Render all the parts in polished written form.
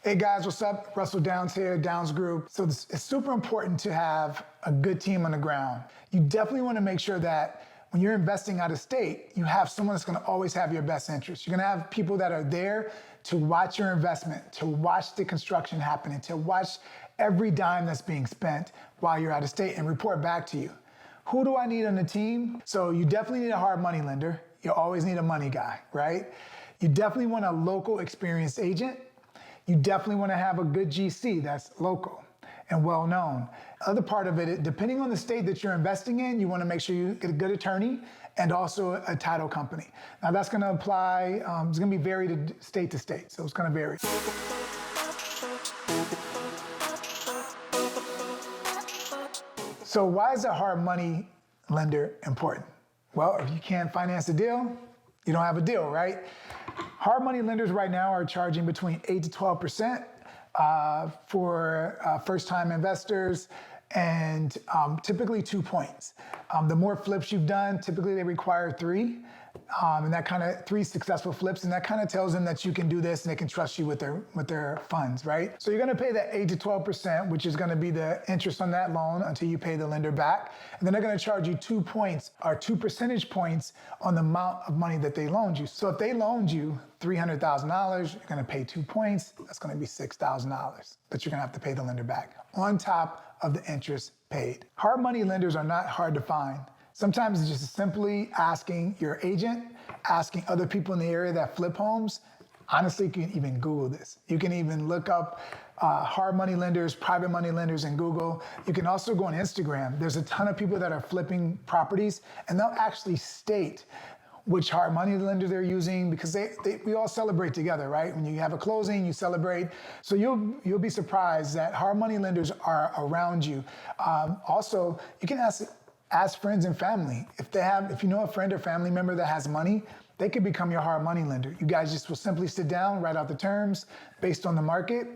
Hey guys, what's up? Russell Downs here, Downs Group. So it's super important to have a good team on the ground. You definitely want to make sure that when you're investing out of state, you have someone that's going to always have your best interest. You're going to have people that are there to watch your investment, to watch the construction happening, to watch every dime that's being spent while you're out of state and report back to you. Who do I need on the team? So you definitely need a hard money lender. You always need a money guy, right? You definitely want a local experienced agent. You definitely want to have a good GC that's local and well-known. Other part of it, depending on the state that you're investing in, you want to make sure you get a good attorney and also a title company. Now that's going to apply, it's going to be varied to state, so it's going to vary. So why is a hard money lender important? Well, if you can't finance a deal, you don't have a deal, right? Hard money lenders right now are charging between 8 to 12% for first-time investors, and typically 2 points. The more flips you've done, typically they require 3, and that kind of 3 successful flips, and that kind of tells them that you can do this and they can trust you with their funds, right? So you're going to pay that 8 to 12%, which is going to be the interest on that loan until you pay the lender back, and then they're going to charge you 2 points or 2 percentage points on the amount of money that they loaned you. So if they loaned you $300,000, you're going to pay 2 points. That's going to be $6,000 that you're going to have to pay the lender back on top of the interest paid. Hard money lenders are not hard to find. Sometimes it's just simply asking your agent, asking other people in the area that flip homes. Honestly, you can even Google this. You can even look up hard money lenders, private money lenders in Google. You can also go on Instagram. There's a ton of people that are flipping properties, and they'll actually state which hard money lender they're using, because we all celebrate together, right? When you have a closing, you celebrate. So you'll be surprised that hard money lenders are around you. Also, you can ask friends and family. If you know a friend or family member that has money, they could become your hard money lender. You guys just will simply sit down, write out the terms based on the market,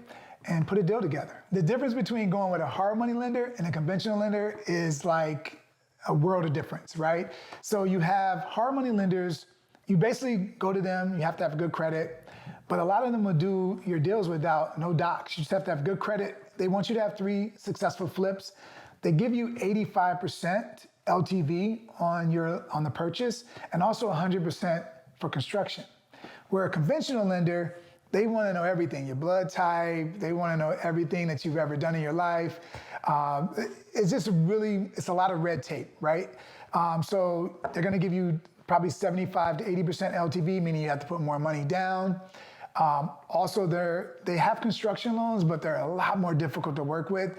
and put a deal together. The difference between going with a hard money lender and a conventional lender is like a world of difference, right? So you have hard money lenders, you basically go to them, you have to have good credit, but a lot of them will do your deals without no docs. You just have to have good credit. They want you to have 3 successful flips. They give you 85% LTV on the purchase, and also 100% for construction. Where a conventional lender, they want to know everything, your blood type, they want to know everything that you've ever done in your life. It's a lot of red tape, right? So they're going to give you probably 75 to 80% LTV, meaning you have to put more money down. Also, they have construction loans, but they're a lot more difficult to work with.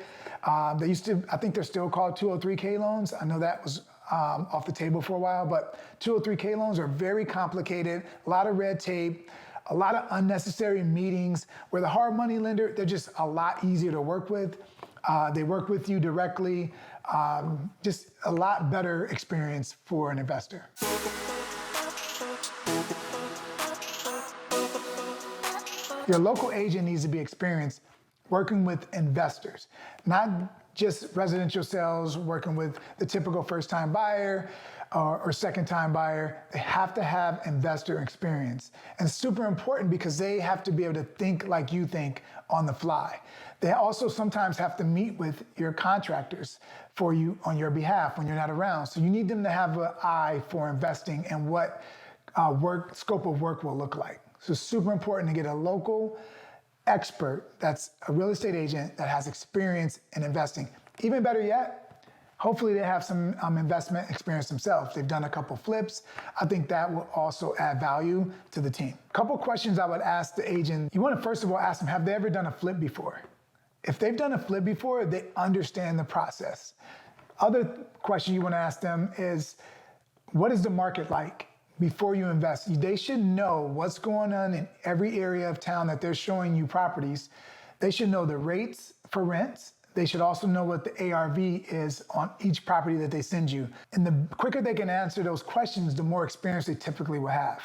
I think they're still called 203K loans. I know that was off the table for a while, but 203K loans are very complicated, a lot of red tape, a lot of unnecessary meetings. Where the hard money lender, they're just a lot easier to work with. They work with you directly. Just a lot better experience for an investor. Your local agent needs to be experienced working with investors, not just residential sales, working with the typical first-time buyer or second-time buyer. They have to have investor experience. And it's super important because they have to be able to think like you think on the fly. They also sometimes have to meet with your contractors for you on your behalf when you're not around. So you need them to have an eye for investing and what scope of work will look like. So it's super important to get a local expert that's a real estate agent that has experience in investing. Even better yet, hopefully they have some investment experience themselves. They've done a couple flips. I think that will also add value to the team. A couple questions I would ask the agent. You want to first of all ask them, have they ever done a flip before? If they've done a flip before, they understand the process. Other question you want to ask them is, what is the market like? Before you invest, they should know what's going on in every area of town that they're showing you properties. They should know the rates for rents. They should also know what the ARV is on each property that they send you. And the quicker they can answer those questions, the more experience they typically will have.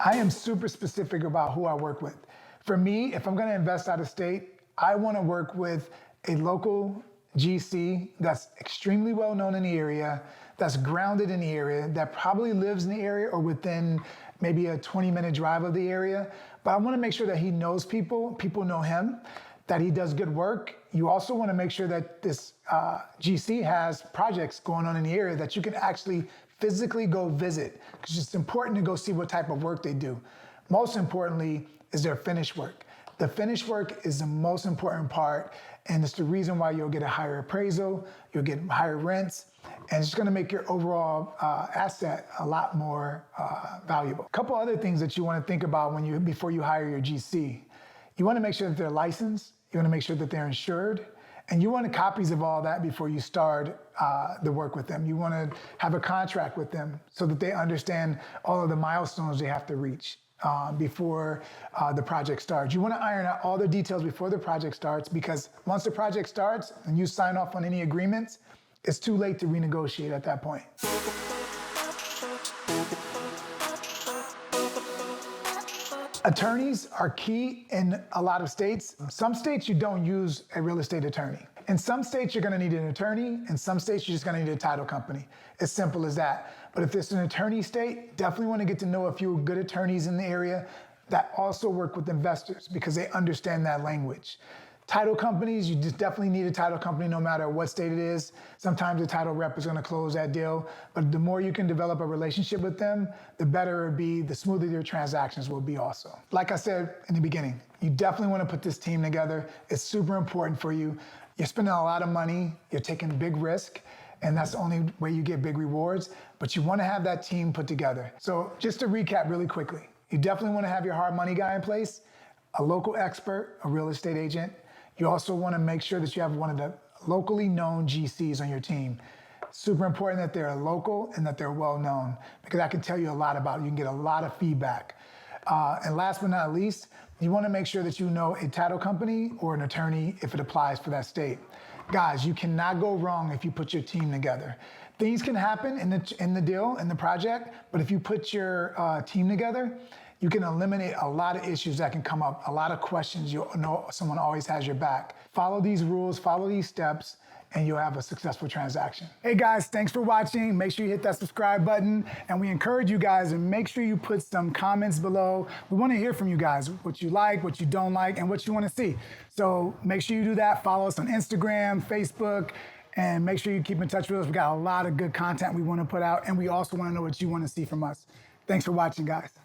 I am super specific about who I work with. For me, if I'm going to invest out of state, I want to work with a local GC that's extremely well known in the area, that's grounded in the area, that probably lives in the area or within maybe a 20-minute drive of the area, but I want to make sure that he knows people, people know him, that he does good work. You also want to make sure that this GC has projects going on in the area that you can actually physically go visit, because it's important to go see what type of work they do. Most importantly is their finish work. The finish work is the most important part, and it's the reason why you'll get a higher appraisal, you'll get higher rents, and it's gonna make your overall asset a lot more valuable. A couple other things that you wanna think about before you hire your GC. You wanna make sure that they're licensed, you wanna make sure that they're insured, and you want copies of all that before you start the work with them. You wanna have a contract with them so that they understand all of the milestones they have to reach before the project starts. You want to iron out all the details before the project starts, because once the project starts and you sign off on any agreements, it's too late to renegotiate at that point. Attorneys are key in a lot of states. Some states you don't use a real estate attorney. In some states you're gonna need an attorney, in some states you're just gonna need a title company. As simple as that. But if it's an attorney state, definitely wanna get to know a few good attorneys in the area that also work with investors, because they understand that language. Title companies, you just definitely need a title company no matter what state it is. Sometimes the title rep is gonna close that deal, but the more you can develop a relationship with them, the better it'll be, the smoother your transactions will be also. Like I said in the beginning, you definitely wanna put this team together. It's super important for you. You're spending a lot of money, you're taking big risk, and that's the only way you get big rewards, but you wanna have that team put together. So just to recap really quickly, you definitely wanna have your hard money guy in place, a local expert, a real estate agent. You also wanna make sure that you have one of the locally known GCs on your team. Super important that they're local and that they're well known, because I can tell you a lot about it. You can get a lot of feedback. And last but not least, you wanna make sure that you know a title company or an attorney if it applies for that state. Guys, you cannot go wrong if you put your team together. Things can happen in the deal, in the project, but if you put your team together, you can eliminate a lot of issues that can come up, a lot of questions. You'll know someone always has your back. Follow these rules, follow these steps, and you'll have a successful transaction. Hey guys, thanks for watching. Make sure you hit that subscribe button, and we encourage you guys to make sure you put some comments below. We wanna hear from you guys, what you like, what you don't like, and what you wanna see. So make sure you do that. Follow us on Instagram, Facebook, and make sure you keep in touch with us. We got a lot of good content we wanna put out, and we also wanna know what you wanna see from us. Thanks for watching, guys.